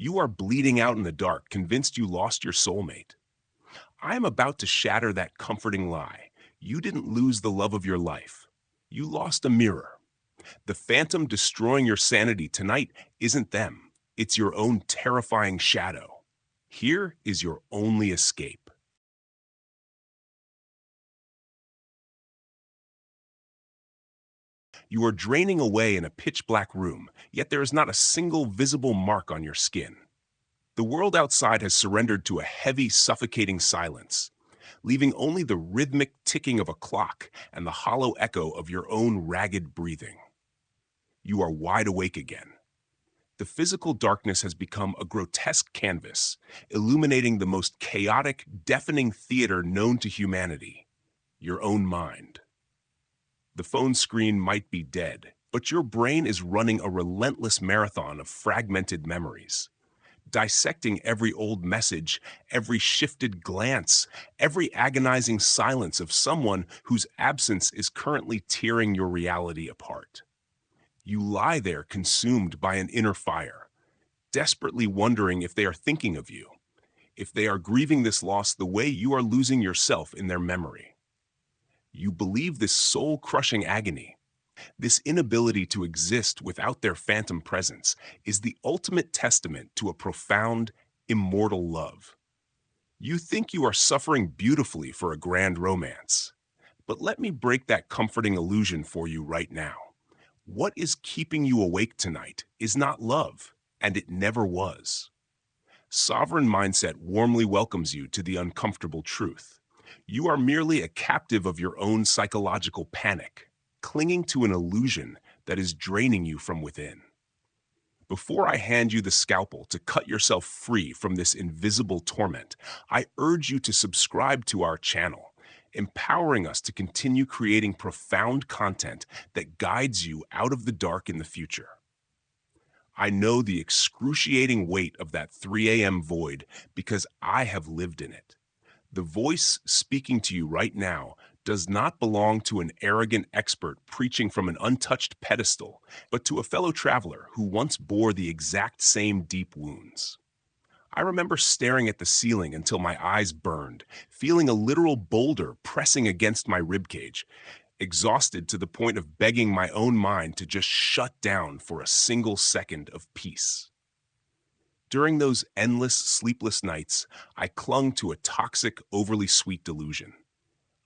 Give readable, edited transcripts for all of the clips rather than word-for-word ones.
You are bleeding out in the dark, convinced you lost your soulmate. I am about to shatter that comforting lie. You didn't lose the love of your life. You lost a mirror. The phantom destroying your sanity tonight isn't them. It's your own terrifying shadow. Here is your only escape. You are draining away in a pitch-black room, yet there is not a single visible mark on your skin. The world outside has surrendered to a heavy, suffocating silence, leaving only the rhythmic ticking of a clock and the hollow echo of your own ragged breathing. You are wide awake again. The physical darkness has become a grotesque canvas, illuminating the most chaotic, deafening theater known to humanity, your own mind. The phone screen might be dead, but your brain is running a relentless marathon of fragmented memories, dissecting every old message, every shifted glance, every agonizing silence of someone whose absence is currently tearing your reality apart. You lie there consumed by an inner fire, desperately wondering if they are thinking of you, if they are grieving this loss the way you are losing yourself in their memory. You believe this soul-crushing agony, this inability to exist without their phantom presence, is the ultimate testament to a profound, immortal love. You think you are suffering beautifully for a grand romance. But let me break that comforting illusion for you right now. What is keeping you awake tonight is not love, and it never was. Sovereign Mindset warmly welcomes you to the uncomfortable truth. You are merely a captive of your own psychological panic, clinging to an illusion that is draining you from within. Before I hand you the scalpel to cut yourself free from this invisible torment, I urge you to subscribe to our channel, empowering us to continue creating profound content that guides you out of the dark in the future. I know the excruciating weight of that 3 a.m. void because I have lived in it. The voice speaking to you right now does not belong to an arrogant expert preaching from an untouched pedestal, but to a fellow traveler who once bore the exact same deep wounds. I remember staring at the ceiling until my eyes burned, feeling a literal boulder pressing against my ribcage, exhausted to the point of begging my own mind to just shut down for a single second of peace. During those endless, sleepless nights, I clung to a toxic, overly sweet delusion.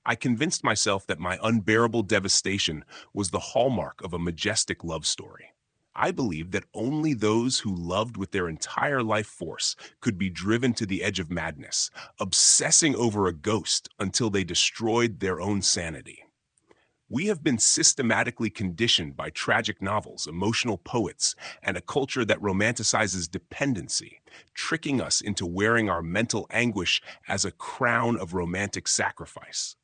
I convinced myself that my unbearable devastation was the hallmark of a majestic love story. I believed that only those who loved with their entire life force could be driven to the edge of madness, obsessing over a ghost until they destroyed their own sanity. We have been systematically conditioned by tragic novels, emotional poets, and a culture that romanticizes dependency, tricking us into wearing our mental anguish as a crown of romantic sacrifice.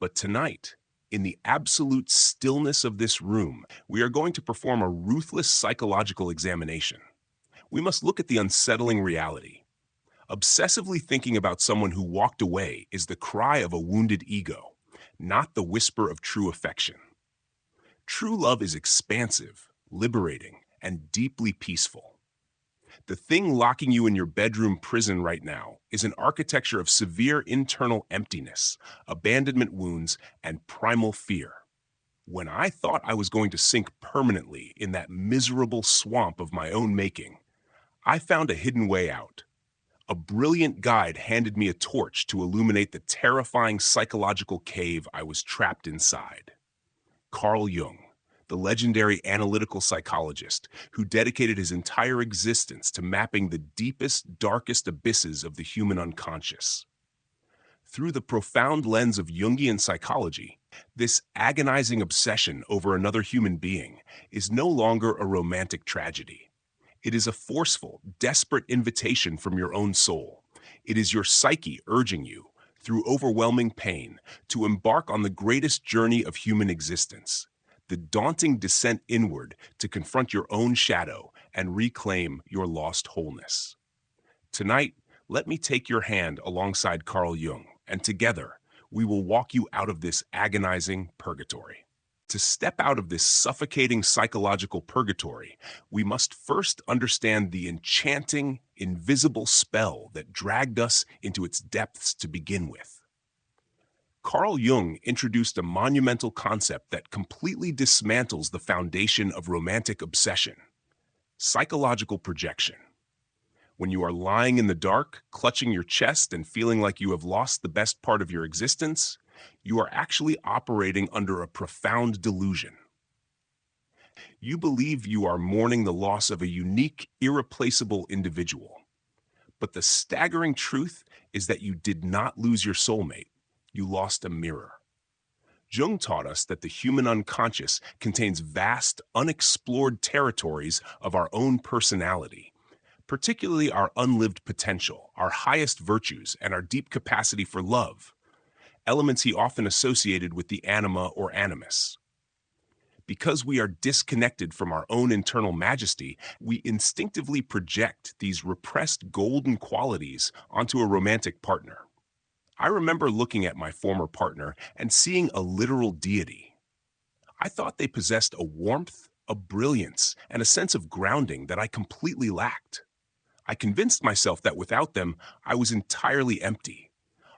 But tonight, in the absolute stillness of this room, we are going to perform a ruthless psychological examination. We must look at the unsettling reality. Obsessively thinking about someone who walked away is the cry of a wounded ego, not the whisper of true affection. True love is expansive, liberating, and deeply peaceful. The thing locking you in your bedroom prison right now is an architecture of severe internal emptiness, abandonment wounds, and primal fear. When I thought I was going to sink permanently in that miserable swamp of my own making, I found a hidden way out. A brilliant guide handed me a torch to illuminate the terrifying psychological cave I was trapped inside. Carl Jung, the legendary analytical psychologist who dedicated his entire existence to mapping the deepest, darkest abysses of the human unconscious. Through the profound lens of Jungian psychology, this agonizing obsession over another human being is no longer a romantic tragedy. It is a forceful, desperate invitation from your own soul. It is your psyche urging you, through overwhelming pain, to embark on the greatest journey of human existence, the daunting descent inward to confront your own shadow and reclaim your lost wholeness. Tonight, let me take your hand alongside Carl Jung, and together, we will walk you out of this agonizing purgatory. To step out of this suffocating psychological purgatory, we must first understand the enchanting, invisible spell that dragged us into its depths to begin with. Carl Jung introduced a monumental concept that completely dismantles the foundation of romantic obsession: psychological projection. When you are lying in the dark, clutching your chest and feeling like you have lost the best part of your existence, you are actually operating under a profound delusion. You believe you are mourning the loss of a unique, irreplaceable individual. But the staggering truth is that you did not lose your soulmate. You lost a mirror. Jung taught us that the human unconscious contains vast, unexplored territories of our own personality, particularly our unlived potential, our highest virtues, and our deep capacity for love, elements he often associated with the anima or animus. Because we are disconnected from our own internal majesty, we instinctively project these repressed golden qualities onto a romantic partner. I remember looking at my former partner and seeing a literal deity. I thought they possessed a warmth, a brilliance, and a sense of grounding that I completely lacked. I convinced myself that without them, I was entirely empty,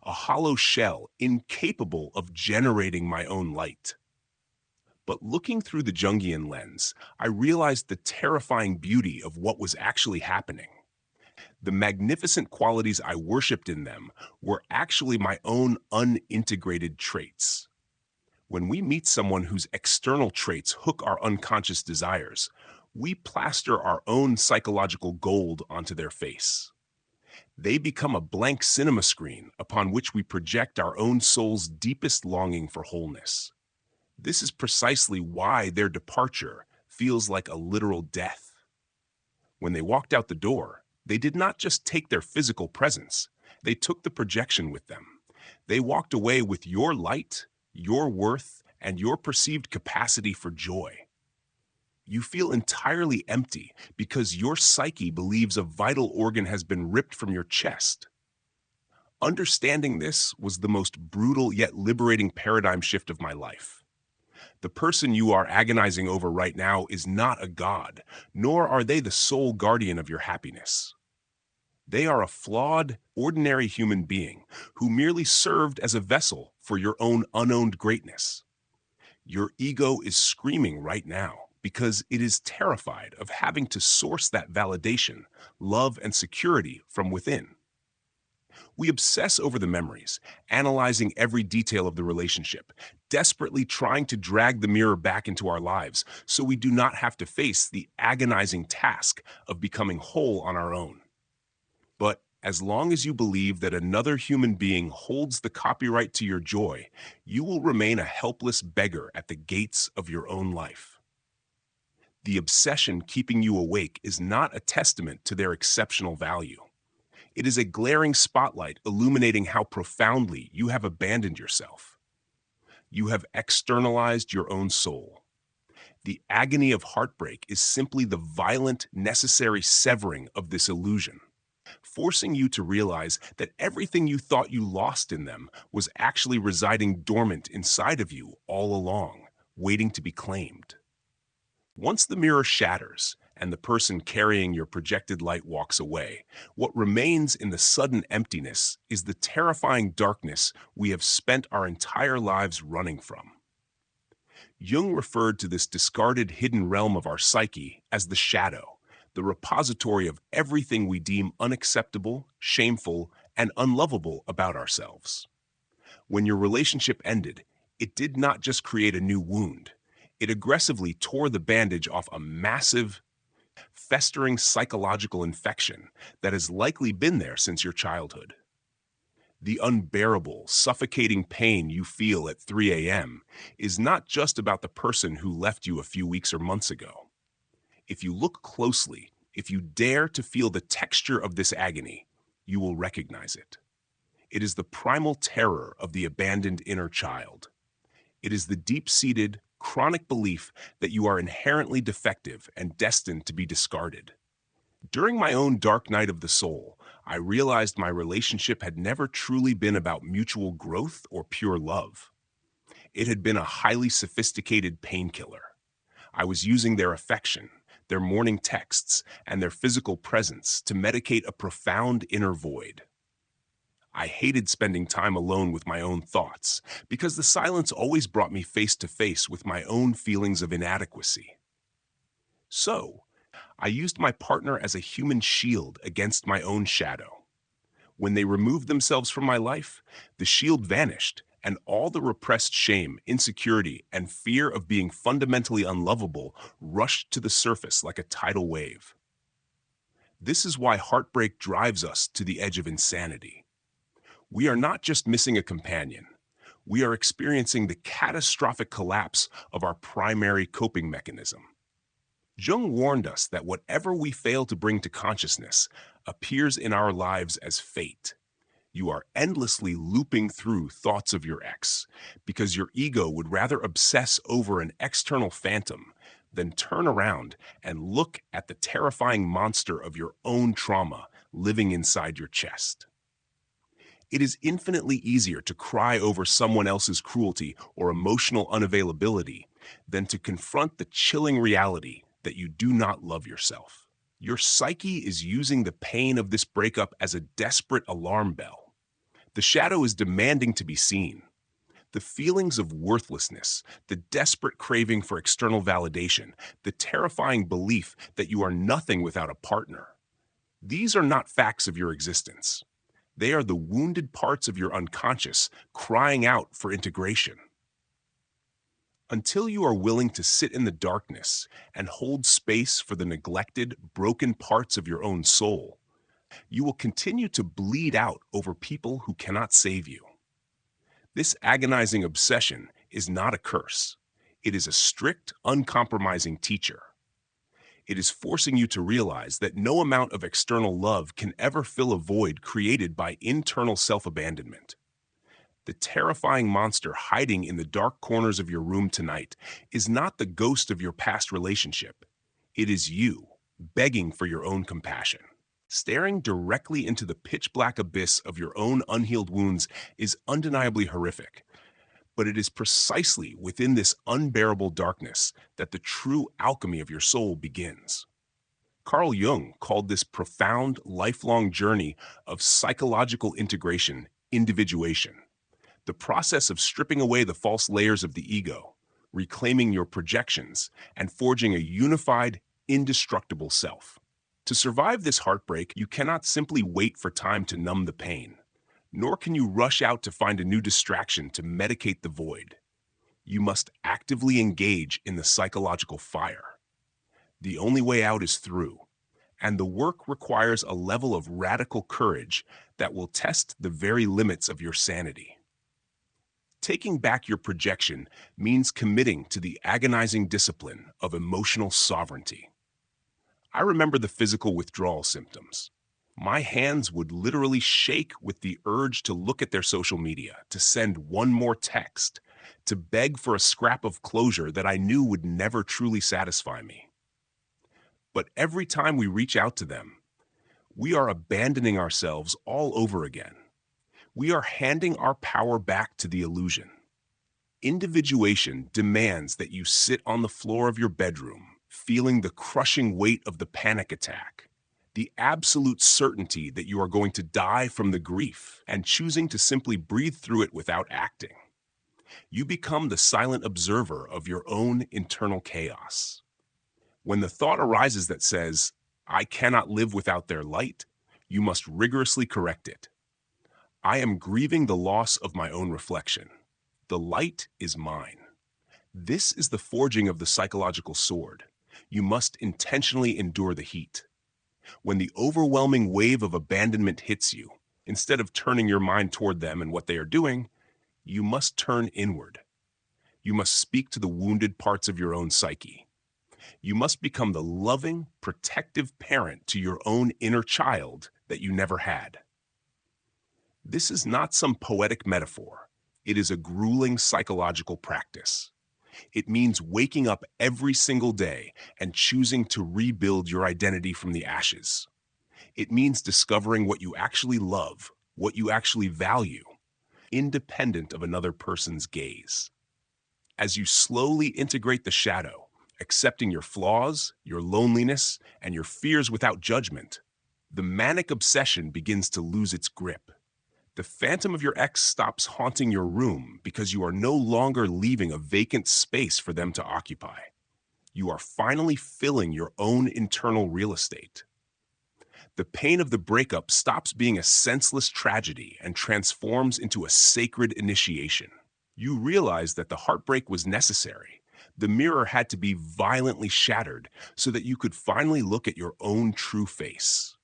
a hollow shell incapable of generating my own light. But looking through the Jungian lens, I realized the terrifying beauty of what was actually happening. The magnificent qualities I worshipped in them were actually my own unintegrated traits. When we meet someone whose external traits hook our unconscious desires, we plaster our own psychological gold onto their face. They become a blank cinema screen upon which we project our own soul's deepest longing for wholeness. This is precisely why their departure feels like a literal death. When they walked out the door, they did not just take their physical presence, they took the projection with them. They walked away with your light, your worth, and your perceived capacity for joy. You feel entirely empty because your psyche believes a vital organ has been ripped from your chest. Understanding this was the most brutal yet liberating paradigm shift of my life. The person you are agonizing over right now is not a god, nor are they the sole guardian of your happiness. They are a flawed, ordinary human being who merely served as a vessel for your own unowned greatness. Your ego is screaming right now because it is terrified of having to source that validation, love, and security from within. We obsess over the memories, analyzing every detail of the relationship, desperately trying to drag the mirror back into our lives so we do not have to face the agonizing task of becoming whole on our own. But as long as you believe that another human being holds the copyright to your joy, you will remain a helpless beggar at the gates of your own life. The obsession keeping you awake is not a testament to their exceptional value. It is a glaring spotlight illuminating how profoundly you have abandoned yourself. You have externalized your own soul. The agony of heartbreak is simply the violent, necessary severing of this illusion, forcing you to realize that everything you thought you lost in them was actually residing dormant inside of you all along, waiting to be claimed. Once the mirror shatters and the person carrying your projected light walks away, what remains in the sudden emptiness is the terrifying darkness we have spent our entire lives running from. Jung referred to this discarded hidden realm of our psyche as the shadow, the repository of everything we deem unacceptable, shameful, and unlovable about ourselves. When your relationship ended, it did not just create a new wound. It aggressively tore the bandage off a massive, festering psychological infection that has likely been there since your childhood. The unbearable, suffocating pain you feel at 3 a.m. is not just about the person who left you a few weeks or months ago. If you look closely, if you dare to feel the texture of this agony, you will recognize it. It is the primal terror of the abandoned inner child. It is the deep-seated, chronic belief that you are inherently defective and destined to be discarded. During my own dark night of the soul, I realized my relationship had never truly been about mutual growth or pure love. It had been a highly sophisticated painkiller. I was using their affection, their morning texts, and their physical presence to medicate a profound inner void. I hated spending time alone with my own thoughts because the silence always brought me face to face with my own feelings of inadequacy. So, I used my partner as a human shield against my own shadow. When they removed themselves from my life, the shield vanished, and all the repressed shame, insecurity, and fear of being fundamentally unlovable rushed to the surface like a tidal wave. This is why heartbreak drives us to the edge of insanity. We are not just missing a companion. We are experiencing the catastrophic collapse of our primary coping mechanism. Jung warned us that whatever we fail to bring to consciousness appears in our lives as fate. You are endlessly looping through thoughts of your ex because your ego would rather obsess over an external phantom than turn around and look at the terrifying monster of your own trauma living inside your chest. It is infinitely easier to cry over someone else's cruelty or emotional unavailability than to confront the chilling reality that you do not love yourself. Your psyche is using the pain of this breakup as a desperate alarm bell. The shadow is demanding to be seen. The feelings of worthlessness, the desperate craving for external validation, the terrifying belief that you are nothing without a partner. These are not facts of your existence. They are the wounded parts of your unconscious crying out for integration. Until you are willing to sit in the darkness and hold space for the neglected, broken parts of your own soul, you will continue to bleed out over people who cannot save you. This agonizing obsession is not a curse. It is a strict, uncompromising teacher. It is forcing you to realize that no amount of external love can ever fill a void created by internal self-abandonment. The terrifying monster hiding in the dark corners of your room tonight is not the ghost of your past relationship. It is you, begging for your own compassion. Staring directly into the pitch-black abyss of your own unhealed wounds is undeniably horrific, but it is precisely within this unbearable darkness that the true alchemy of your soul begins. Carl Jung called this profound, lifelong journey of psychological integration individuation, the process of stripping away the false layers of the ego, reclaiming your projections, and forging a unified, indestructible self. To survive this heartbreak, you cannot simply wait for time to numb the pain, nor can you rush out to find a new distraction to medicate the void. You must actively engage in the psychological fire. The only way out is through, and the work requires a level of radical courage that will test the very limits of your sanity. Taking back your projection means committing to the agonizing discipline of emotional sovereignty. I remember the physical withdrawal symptoms. My hands would literally shake with the urge to look at their social media, to send one more text, to beg for a scrap of closure that I knew would never truly satisfy me. But every time we reach out to them, we are abandoning ourselves all over again. We are handing our power back to the illusion. Individuation demands that you sit on the floor of your bedroom, feeling the crushing weight of the panic attack, the absolute certainty that you are going to die from the grief, and choosing to simply breathe through it without acting. You become the silent observer of your own internal chaos. When the thought arises that says, "I cannot live without their light," you must rigorously correct it. I am grieving the loss of my own reflection. The light is mine. This is the forging of the psychological sword. You must intentionally endure the heat. When the overwhelming wave of abandonment hits you, instead of turning your mind toward them and what they are doing, you must turn inward. You must speak to the wounded parts of your own psyche. You must become the loving, protective parent to your own inner child that you never had. This is not some poetic metaphor. It is a grueling psychological practice. It means waking up every single day and choosing to rebuild your identity from the ashes. It means discovering what you actually love, what you actually value, independent of another person's gaze. As you slowly integrate the shadow, accepting your flaws, your loneliness, and your fears without judgment, the manic obsession begins to lose its grip. The phantom of your ex stops haunting your room because you are no longer leaving a vacant space for them to occupy. You are finally filling your own internal real estate. The pain of the breakup stops being a senseless tragedy and transforms into a sacred initiation. You realize that the heartbreak was necessary. The mirror had to be violently shattered so that you could finally look at your own true face.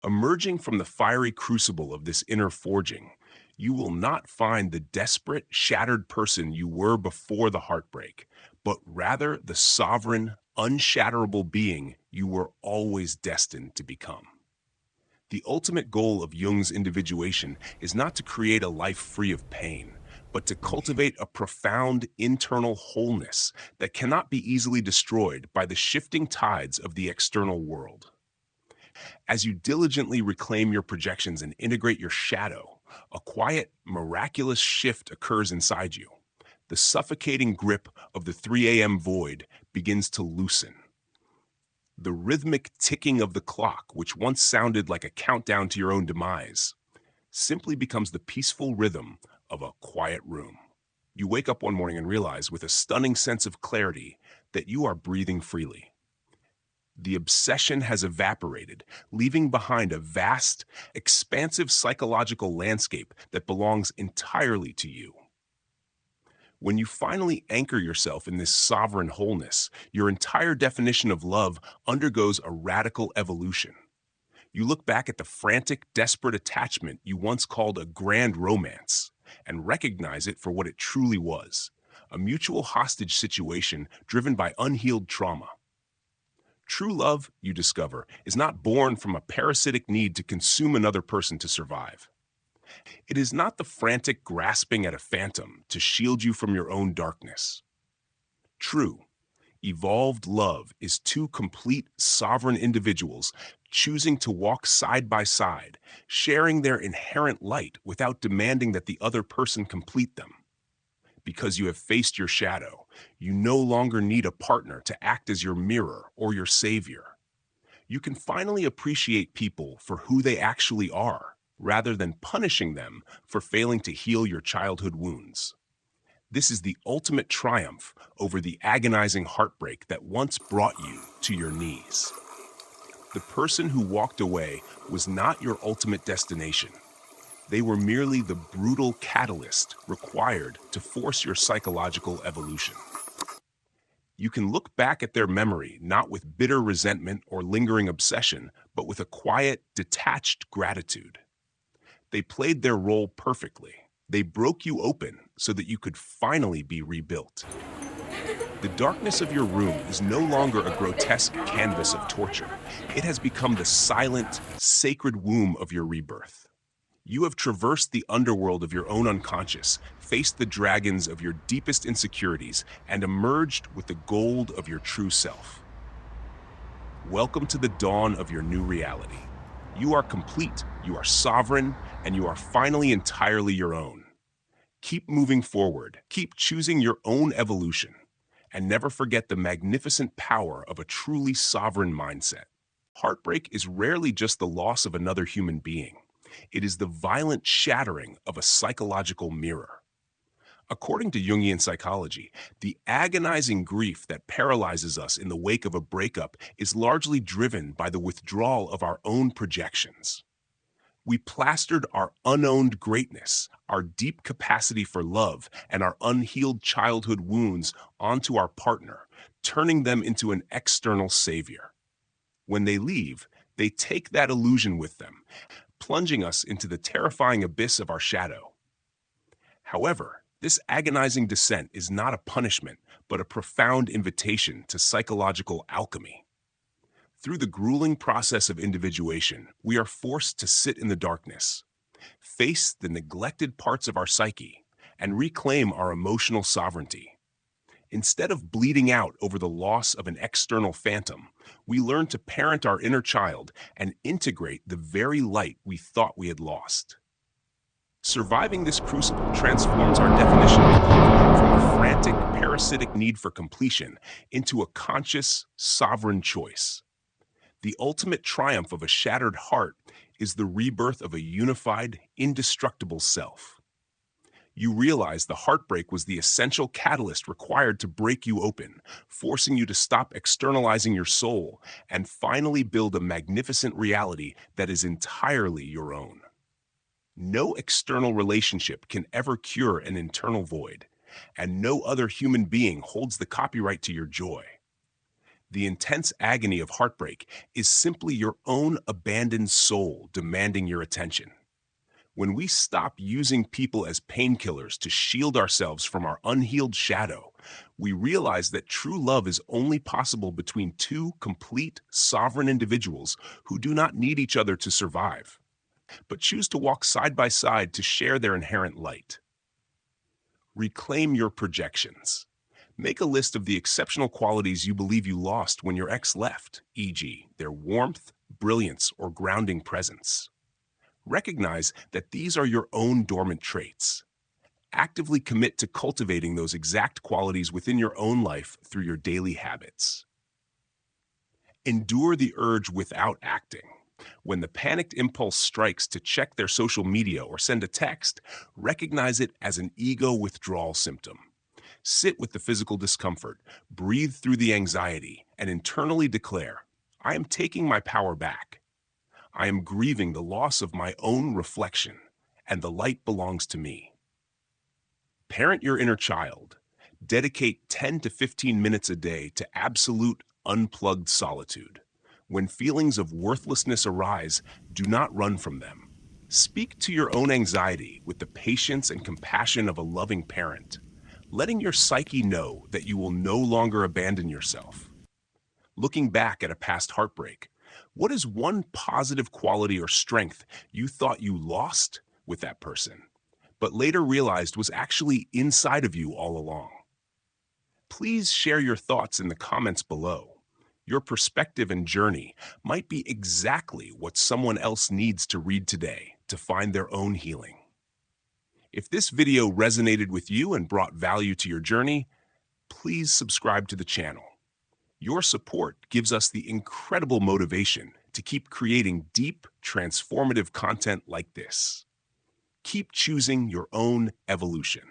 Emerging from the fiery crucible of this inner forging, you will not find the desperate, shattered person you were before the heartbreak, but rather the sovereign, unshatterable being you were always destined to become. The ultimate goal of Jung's individuation is not to create a life free of pain, but to cultivate a profound internal wholeness that cannot be easily destroyed by the shifting tides of the external world. As you diligently reclaim your projections and integrate your shadow, a quiet, miraculous shift occurs inside you. The suffocating grip of the 3 a.m. void begins to loosen. The rhythmic ticking of the clock, which once sounded like a countdown to your own demise, simply becomes the peaceful rhythm of a quiet room. You wake up one morning and realize, with a stunning sense of clarity, that you are breathing freely. The obsession has evaporated, leaving behind a vast, expansive psychological landscape that belongs entirely to you. When you finally anchor yourself in this sovereign wholeness, your entire definition of love undergoes a radical evolution. You look back at the frantic, desperate attachment you once called a grand romance and recognize it for what it truly was, a mutual hostage situation driven by unhealed trauma. True love, you discover, is not born from a parasitic need to consume another person to survive. It is not the frantic grasping at a phantom to shield you from your own darkness. True, evolved love is two complete, sovereign individuals choosing to walk side by side, sharing their inherent light without demanding that the other person complete them. Because you have faced your shadow, you no longer need a partner to act as your mirror or your savior. You can finally appreciate people for who they actually are, rather than punishing them for failing to heal your childhood wounds. This is the ultimate triumph over the agonizing heartbreak that once brought you to your knees. The person who walked away was not your ultimate destination. They were merely the brutal catalyst required to force your psychological evolution. You can look back at their memory not with bitter resentment or lingering obsession, but with a quiet, detached gratitude. They played their role perfectly. They broke you open so that you could finally be rebuilt. The darkness of your room is no longer a grotesque canvas of torture. It has become the silent, sacred womb of your rebirth. You have traversed the underworld of your own unconscious, faced the dragons of your deepest insecurities, and emerged with the gold of your true self. Welcome to the dawn of your new reality. You are complete, you are sovereign, and you are finally entirely your own. Keep moving forward, keep choosing your own evolution, and never forget the magnificent power of a truly sovereign mindset. Heartbreak is rarely just the loss of another human being. It is the violent shattering of a psychological mirror. According to Jungian psychology, the agonizing grief that paralyzes us in the wake of a breakup is largely driven by the withdrawal of our own projections. We plastered our unowned greatness, our deep capacity for love, and our unhealed childhood wounds onto our partner, turning them into an external savior. When they leave, they take that illusion with them, plunging us into the terrifying abyss of our shadow. However, this agonizing descent is not a punishment, but a profound invitation to psychological alchemy. Through the grueling process of individuation, we are forced to sit in the darkness, face the neglected parts of our psyche, and reclaim our emotional sovereignty. Instead of bleeding out over the loss of an external phantom, we learn to parent our inner child and integrate the very light we thought we had lost. Surviving this crucible transforms our definition of love from a frantic, parasitic need for completion into a conscious, sovereign choice. The ultimate triumph of a shattered heart is the rebirth of a unified, indestructible self. You realize the heartbreak was the essential catalyst required to break you open, forcing you to stop externalizing your soul and finally build a magnificent reality that is entirely your own. No external relationship can ever cure an internal void, and no other human being holds the copyright to your joy. The intense agony of heartbreak is simply your own abandoned soul demanding your attention. When we stop using people as painkillers to shield ourselves from our unhealed shadow, we realize that true love is only possible between two complete, sovereign individuals who do not need each other to survive, but choose to walk side by side to share their inherent light. Reclaim your projections. Make a list of the exceptional qualities you believe you lost when your ex left, e.g., their warmth, brilliance, or grounding presence. Recognize that these are your own dormant traits. Actively commit to cultivating those exact qualities within your own life through your daily habits. Endure the urge without acting. When the panicked impulse strikes to check their social media or send a text, recognize it as an ego withdrawal symptom. Sit with the physical discomfort, breathe through the anxiety, and internally declare, I am taking my power back. I am grieving the loss of my own reflection, and the light belongs to me. Parent your inner child. Dedicate 10 to 15 minutes a day to absolute, unplugged solitude. When feelings of worthlessness arise, do not run from them. Speak to your own anxiety with the patience and compassion of a loving parent, letting your psyche know that you will no longer abandon yourself. Looking back at a past heartbreak, what is one positive quality or strength you thought you lost with that person, but later realized was actually inside of you all along? Please share your thoughts in the comments below. Your perspective and journey might be exactly what someone else needs to read today to find their own healing. If this video resonated with you and brought value to your journey, please subscribe to the channel. Your support gives us the incredible motivation to keep creating deep, transformative content like this. Keep choosing your own evolution.